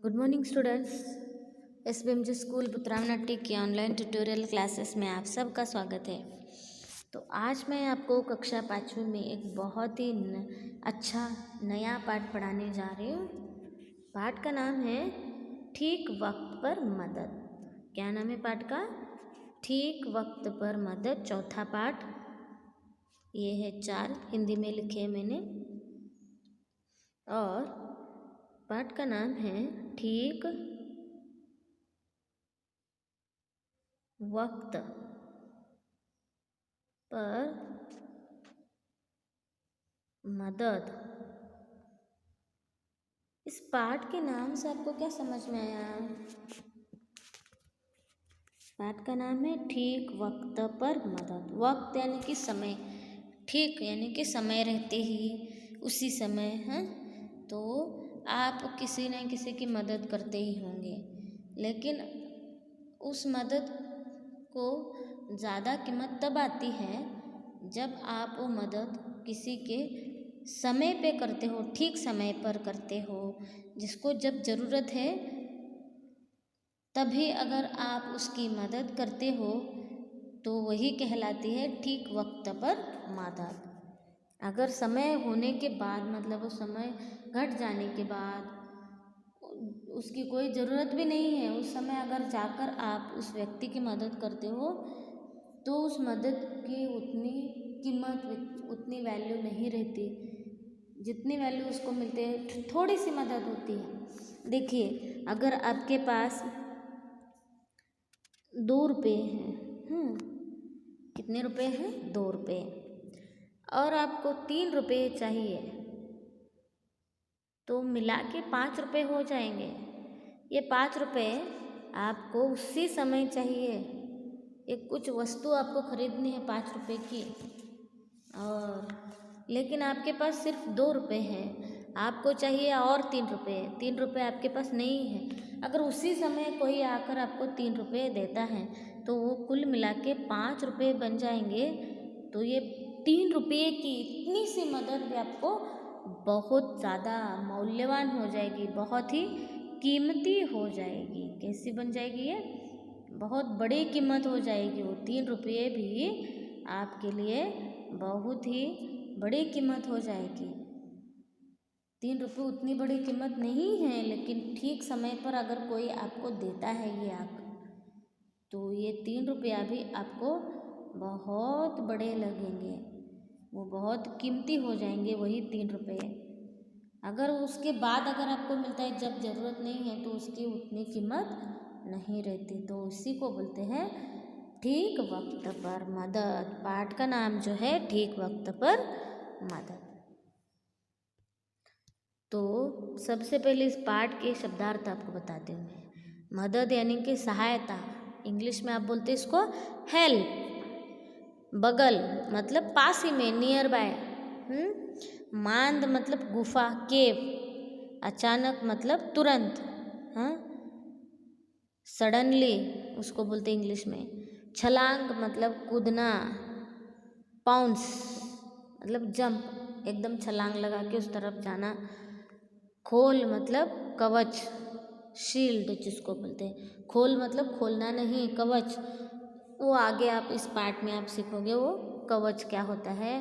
Good morning students. SBMG school पुत्रावनाट्टी की online tutorial classes में आप सबका स्वागत है। तो आज मैं आपको कक्षा 5वीं में एक बहुत ही अच्छा नया पाठ पढ़ाने जा रही हूँ। पाठ का नाम है ठीक वक्त पर मदद। क्या नाम है पाठ का? ठीक वक्त पर मदद। चौथा पाठ ये है 4 हिंदी में लिखे हैं मैंने। और पाठ का नाम है ठीक वक्त पर मदद। इस पाठ के नाम से आपको क्या समझ में आया? पाठ का नाम है ठीक वक्त पर मदद। वक्त यानी कि समय, ठीक यानी कि समय रहते ही उसी समय है तो आप किसी न किसी की मदद करते ही होंगे, लेकिन उस मदद को ज़्यादा कीमत तब आती है जब आप वो मदद किसी के समय पे करते हो, ठीक समय पर करते हो, जिसको जब ज़रूरत है तभी अगर आप उसकी मदद करते हो तो वही कहलाती है ठीक वक्त पर मदद। अगर समय होने के बाद, मतलब वो समय घट जाने के बाद उसकी कोई ज़रूरत भी नहीं है, उस समय अगर जाकर आप उस व्यक्ति की मदद करते हो तो उस मदद की उतनी कीमत, उतनी वैल्यू नहीं रहती जितनी वैल्यू उसको मिलती है। थोड़ी सी मदद होती है। देखिए, अगर आपके पास 2 रुपये हैं, कितने रुपये हैं? 2 रुपये, और आपको 3 रुपये चाहिए तो मिला के 5 रुपये हो जाएंगे। ये 5 रुपये आपको उसी समय चाहिए। एक कुछ वस्तु आपको खरीदनी है 5 रुपये की, और लेकिन आपके पास सिर्फ 2 रुपये हैं, आपको चाहिए और 3 रुपये। 3 रुपये आपके पास नहीं है। अगर उसी समय कोई आकर आपको 3 रुपये देता है तो वो कुल मिला के 5 रुपये बन जाएंगे। तो ये 3 रुपये की इतनी सी मदद भी आपको बहुत ज़्यादा मूल्यवान हो जाएगी, बहुत ही कीमती हो जाएगी। कैसी बन जाएगी? ये बहुत बड़ी कीमत हो जाएगी। वो 3 रुपये भी आपके लिए बहुत ही बड़ी कीमत हो जाएगी। 3 रुपये उतनी बड़ी कीमत नहीं है, लेकिन ठीक समय पर अगर कोई आपको देता है ये आप, तो ये 3 रुपया भी आपको बहुत बड़े लगेंगे, वो बहुत कीमती हो जाएंगे वही 3 रुपये। अगर उसके बाद अगर आपको मिलता है जब ज़रूरत नहीं है तो उसकी उतनी कीमत नहीं रहती। तो उसी को बोलते हैं ठीक वक्त पर मदद। पाठ का नाम जो है ठीक वक्त पर मदद। तो सबसे पहले इस पाठ के शब्दार्थ आपको बताती हूँ मैं। मदद यानी कि सहायता, इंग्लिश में आप बोलते हैं इसको हेल्प। बगल मतलब पास ही में, नियर बाय। मांद मतलब गुफा, केव। अचानक मतलब तुरंत, हाँ। सडनली उसको बोलते इंग्लिश में। छलांग मतलब कूदना, पाउंस मतलब जंप, एकदम छलांग लगा के उस तरफ जाना। खोल मतलब कवच, शील्ड जिसको बोलते हैं। खोल मतलब खोलना नहीं, कवच। वो आगे आप इस पार्ट में आप सीखोगे वो कवच क्या होता है,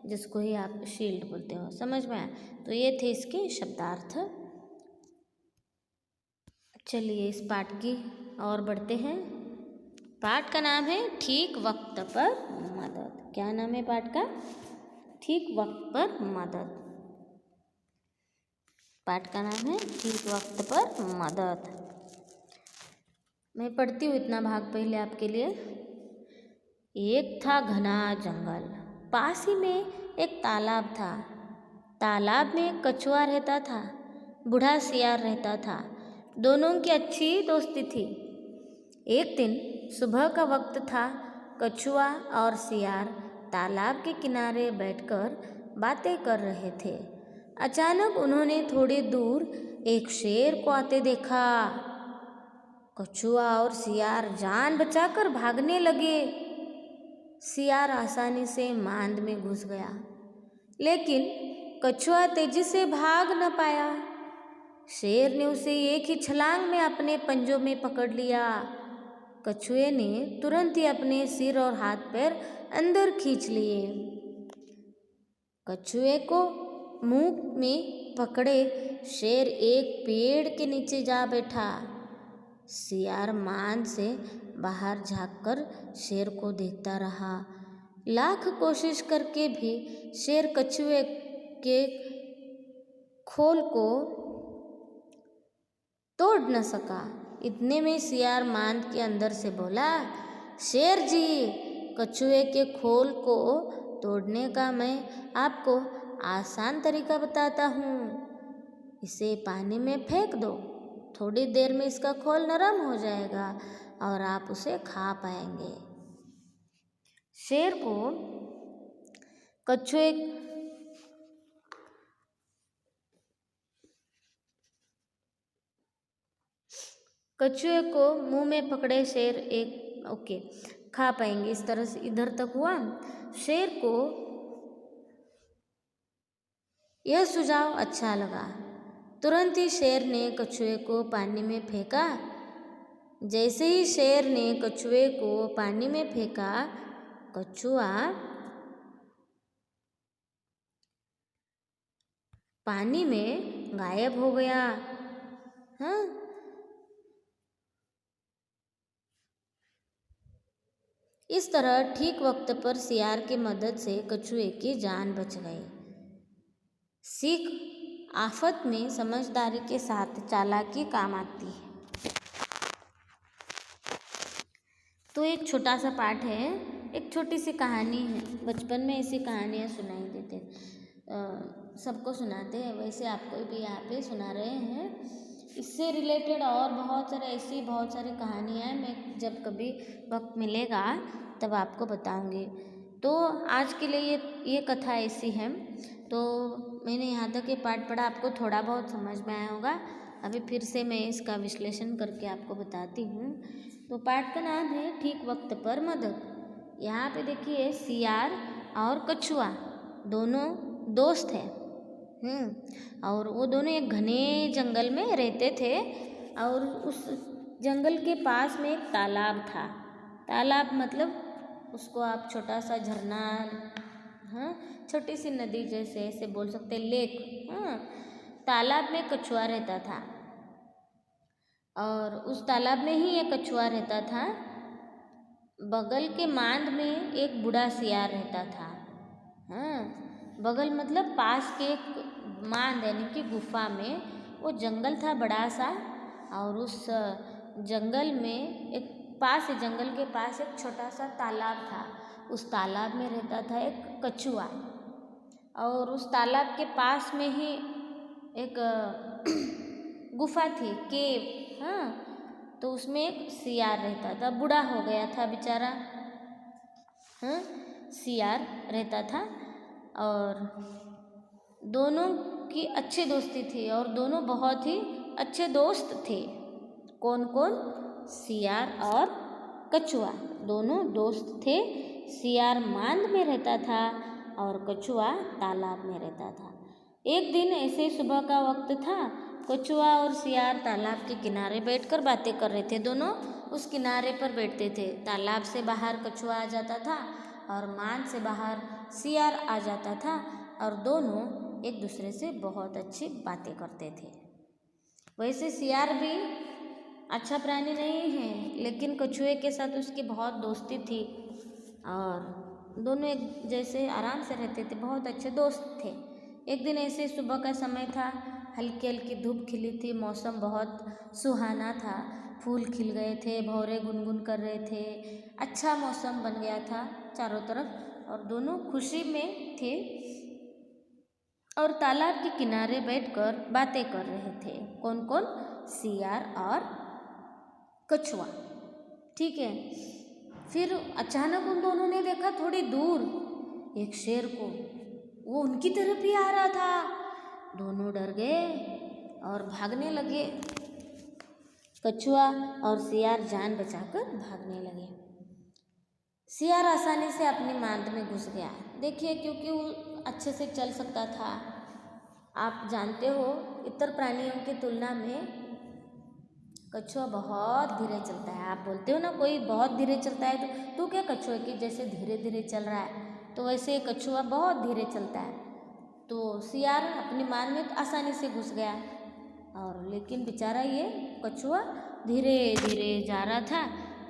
जिसको ही आप शील्ड बोलते हो। समझ में आया? तो ये थे इसके शब्दार्थ। चलिए इस पाठ की और बढ़ते हैं। पाठ का नाम है ठीक वक्त पर मदद। क्या नाम है पाठ का? ठीक वक्त पर मदद। पाठ का नाम है ठीक वक्त पर मदद। मैं पढ़ती हूँ इतना भाग पहले आपके लिए। एक था घना जंगल, पास ही में एक तालाब था। तालाब में एक कछुआ रहता था, बूढ़ा सियार रहता था। दोनों की अच्छी दोस्ती थी। एक दिन सुबह का वक्त था। कछुआ और सियार तालाब के किनारे बैठकर बातें कर रहे थे। अचानक उन्होंने थोड़ी दूर एक शेर को आते देखा। कछुआ और सियार जान बचाकर भागने लगे। सियार आसानी से मांद में घुस गया, लेकिन कछुआ तेजी से भाग न पाया। शेर ने उसे एक ही छलांग में अपने पंजों में पकड़ लिया। कछुए ने तुरंत ही अपने सिर और हाथ पैर अंदर खींच लिए। कछुए को मुंह में पकड़े शेर एक पेड़ के नीचे जा बैठा। सियार मान से बाहर झांककर शेर को देखता रहा। लाख कोशिश करके भी शेर कछुए के खोल को तोड़ न सका। इतने में सियार मान के अंदर से बोला, शेर जी, कछुए के खोल को तोड़ने का मैं आपको आसान तरीका बताता हूँ। इसे पानी में फेंक दो, थोड़ी देर में इसका खोल नरम हो जाएगा और आप उसे खा पाएंगे। शेर को कछुए को मुंह में पकड़े शेर खा पाएंगे। इस तरह से इधर तक हुआ। शेर को यह सुझाव अच्छा लगा। तुरंत ही शेर ने कछुए को पानी में फेंका। जैसे ही शेर ने कछुए को पानी में फेंका, कछुआ पानी में गायब हो गया। इस तरह ठीक वक्त पर सियार की मदद से कछुए की जान बच गई। सीख, आफत में समझदारी के साथ चालाकी काम आती है। तो एक छोटा सा पाठ है, एक छोटी सी कहानी है। बचपन में ऐसी कहानियाँ सुनाई देते, सबको सुनाते हैं, वैसे आपको भी यहाँ पे सुना रहे हैं। इससे रिलेटेड और बहुत सारी कहानियाँ हैं। मैं जब कभी वक्त मिलेगा तब आपको बताऊंगी। तो आज के लिए ये कथा ऐसी है। तो मैंने यहाँ तक ये पाठ पढ़ा, आपको थोड़ा बहुत समझ में आया होगा। अभी फिर से मैं इसका विश्लेषण करके आपको बताती हूँ। तो पाठ का नाम है ठीक वक्त पर मदद। यहाँ पे देखिए, सियार और कछुआ दोनों दोस्त हैं। और वो दोनों एक घने जंगल में रहते थे। और उस जंगल के पास में एक तालाब था। तालाब मतलब उसको आप छोटा सा झरना, छोटी सी नदी जैसे ऐसे बोल सकते, लेक। तालाब में कछुआ रहता था और उस तालाब में ही एक कछुआ रहता था। बगल के मांद में एक बूढ़ा सियार रहता था। बगल मतलब पास के एक मांद यानी कि गुफा में, वो जंगल था बड़ा सा। और उस जंगल में जंगल के पास एक छोटा सा तालाब था। उस तालाब में रहता था एक कछुआ। और उस तालाब के पास में ही एक गुफा थी, केव। तो उसमें एक सियार रहता था। बूढ़ा हो गया था बेचारा। सियार रहता था और दोनों की अच्छी दोस्ती थी और दोनों बहुत ही अच्छे दोस्त थे। कौन कौन? सियार और कछुआ दोनों दोस्त थे। सियार मांद में रहता था और कछुआ तालाब में रहता था। एक दिन ऐसे सुबह का वक्त था। कछुआ और सियार तालाब के किनारे बैठकर बातें कर रहे थे। दोनों उस किनारे पर बैठते थे। तालाब से बाहर कछुआ आ जाता था और मांद से बाहर सियार आ जाता था और दोनों एक दूसरे से बहुत अच्छी बातें करते थे। वैसे सियार भी अच्छा प्राणी नहीं है, लेकिन कछुए के साथ उसकी बहुत दोस्ती थी और दोनों एक जैसे आराम से रहते थे, बहुत अच्छे दोस्त थे। एक दिन ऐसे सुबह का समय था, हल्की हल्की धूप खिली थी, मौसम बहुत सुहाना था, फूल खिल गए थे, भौरे गुनगुन कर रहे थे, अच्छा मौसम बन गया था चारों तरफ और दोनों खुशी में थे और तालाब के किनारे बैठकर बातें कर रहे थे। कौन कौन? सियार और कछुआ। ठीक है। फिर अचानक उन दोनों ने देखा थोड़ी दूर एक शेर को, वो उनकी तरफ ही आ रहा था। दोनों डर गए और भागने लगे। कछुआ और सियार जान बचाकर भागने लगे। सियार आसानी से अपनी मांद में घुस गया। देखिए, क्योंकि वो अच्छे से चल सकता था आप जानते हो इतर प्राणियों की तुलना में कछुआ बहुत धीरे चलता है। आप बोलते हो ना कोई बहुत धीरे चलता है तो तू क्या कछुए की जैसे धीरे धीरे चल रहा है, तो वैसे कछुआ बहुत धीरे चलता है। तो सियार अपनी मान में तो आसानी से घुस गया, और लेकिन बेचारा ये कछुआ धीरे धीरे जा रहा था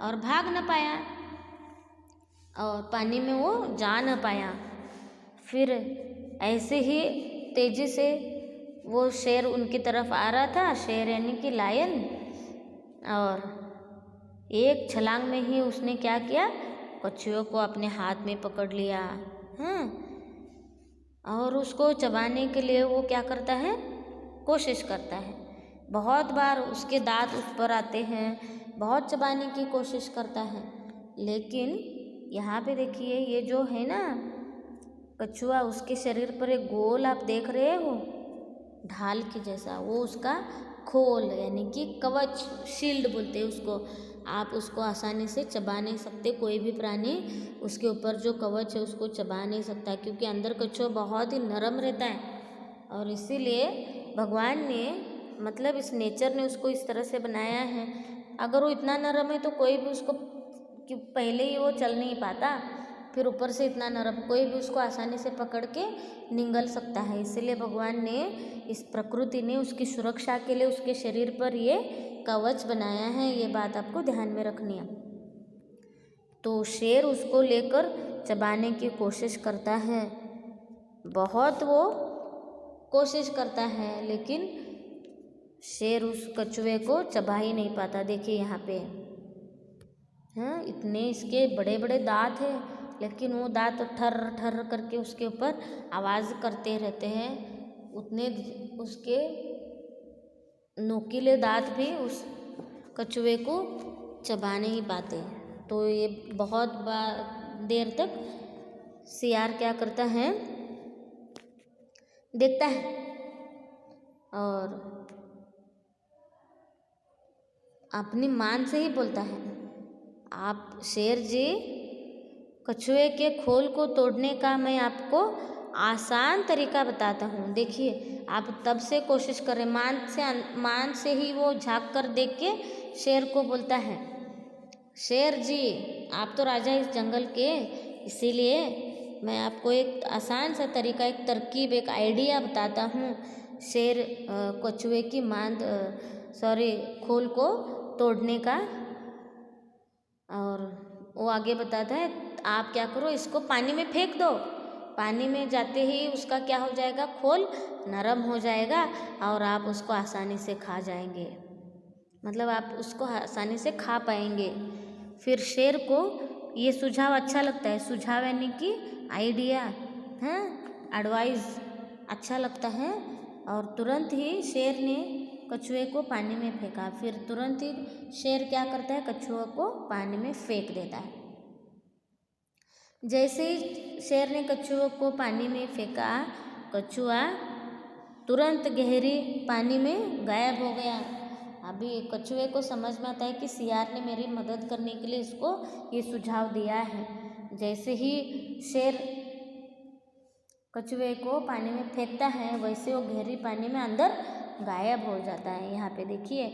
और भाग न पाया और पानी में वो जा न पाया। फिर ऐसे ही तेजी से वो शेर उनकी तरफ आ रहा था, शेर यानी कि लायन, और एक छलांग में ही उसने क्या किया, कछुए को अपने हाथ में पकड़ लिया। और उसको चबाने के लिए वो क्या करता है, कोशिश करता है। बहुत बार उसके दांत उस पर आते हैं, बहुत चबाने की कोशिश करता है, लेकिन यहाँ पे देखिए ये जो है ना कछुआ, उसके शरीर पर एक गोल आप देख रहे हो ढाल के जैसा, वो उसका खोल यानी कि कवच, शील्ड बोलते हैं उसको। आप उसको आसानी से चबा नहीं सकते, कोई भी प्राणी उसके ऊपर जो कवच है उसको चबा नहीं सकता, क्योंकि अंदर कछुआ बहुत ही नरम रहता है। और इसीलिए भगवान ने मतलब इस नेचर ने उसको इस तरह से बनाया है। अगर वो इतना नरम है तो कोई भी उसको कि पहले ही वो चल नहीं पाता, फिर ऊपर से इतना नरम, कोई भी उसको आसानी से पकड़ के निगल सकता है। इसीलिए भगवान ने, इस प्रकृति ने उसकी सुरक्षा के लिए उसके शरीर पर ये कवच बनाया है। ये बात आपको ध्यान में रखनी है। तो शेर उसको लेकर चबाने की कोशिश करता है, बहुत वो कोशिश करता है, लेकिन शेर उस कछुए को चबा ही नहीं पाता। देखिए यहाँ पे इतने इसके बड़े बड़े दांत हैं, लेकिन वो दांत ठर ठर करके उसके ऊपर आवाज़ करते रहते हैं। उतने उसके नोकीले दांत भी उस कछुए को चबा नहीं पाते। तो ये बहुत देर तक सियार क्या करता है, देखता है और अपनी मान से ही बोलता है, आप शेर जी, कछुए के खोल को तोड़ने का मैं आपको आसान तरीका बताता हूँ। देखिए आप तब से कोशिश करें, मान से ही वो झांक कर देख के शेर को बोलता है, शेर जी आप तो राजा इस जंगल के, इसीलिए मैं आपको एक आसान सा तरीका, एक तरकीब, एक आइडिया बताता हूँ शेर कछुए की खोल को तोड़ने का। और वो आगे बताता है, आप क्या करो, इसको पानी में फेंक दो, पानी में जाते ही उसका क्या हो जाएगा, खोल नरम हो जाएगा और आप उसको आसानी से खा जाएंगे, मतलब आप उसको आसानी से खा पाएंगे। फिर शेर को ये सुझाव अच्छा लगता है, सुझाव यानी कि आइडिया है, एडवाइस अच्छा लगता है, और तुरंत ही शेर ने कछुए को पानी में फेंका। फिर तुरंत ही शेर क्या करता है, कछुआ को पानी में फेंक देता है। जैसे ही शेर ने कछुए को पानी में फेंका, कछुआ तुरंत गहरी पानी में गायब हो गया। अभी कछुए को समझ में आता है कि सियार ने मेरी मदद करने के लिए इसको ये सुझाव दिया है। जैसे ही शेर कछुए को पानी में फेंकता है, वैसे वो गहरी पानी में अंदर गायब हो जाता है। यहाँ पे देखिए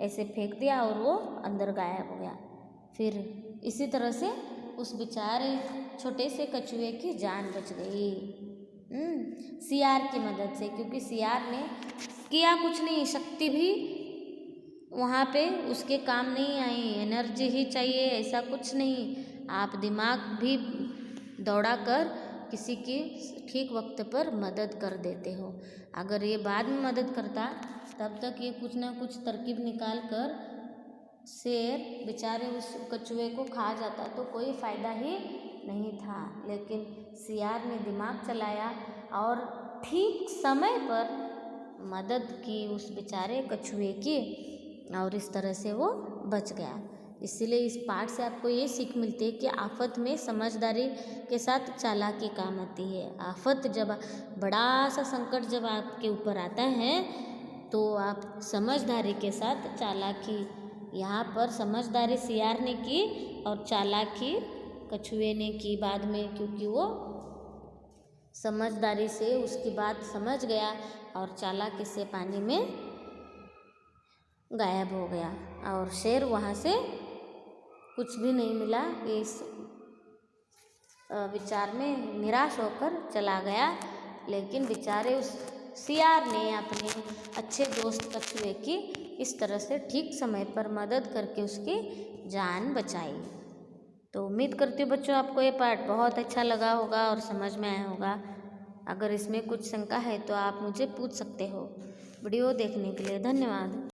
ऐसे फेंक दिया और वो अंदर गायब हो गया। फिर इसी तरह से उस बेचारे छोटे से कछुए की जान बच गई सियार की मदद से, क्योंकि सियार ने किया कुछ नहीं, शक्ति भी वहाँ पे उसके काम नहीं आई, एनर्जी ही चाहिए ऐसा कुछ नहीं, आप दिमाग भी दौड़ा कर किसी की ठीक वक्त पर मदद कर देते हो। अगर ये बाद में मदद करता तब तक ये कुछ ना कुछ तरकीब निकाल कर शेर बेचारे उस कछुए को खा जाता, तो कोई फ़ायदा ही नहीं था। लेकिन सियार ने दिमाग चलाया और ठीक समय पर मदद की उस बेचारे कछुए की, और इस तरह से वो बच गया। इसीलिए इस पाठ से आपको ये सीख मिलती है कि आफत में समझदारी के साथ चालाकी काम आती है। आफत जब बड़ा सा संकट जब आपके ऊपर आता है तो आप समझदारी के साथ चालाकी, यहाँ पर समझदारी सियार ने की और चालाकी कछुए ने की बाद में, क्योंकि वो समझदारी से उसकी बात समझ गया और चालाकी से पानी में गायब हो गया और शेर वहाँ से कुछ भी नहीं मिला। इस विचार में निराश होकर चला गया। लेकिन बेचारे उस सियार ने अपने अच्छे दोस्त कछुए की इस तरह से ठीक समय पर मदद करके उसकी जान बचाई। तो उम्मीद करती हूँ बच्चों आपको ये पाठ बहुत अच्छा लगा होगा और समझ में आया होगा। अगर इसमें कुछ शंका है तो आप मुझे पूछ सकते हो। वीडियो देखने के लिए धन्यवाद।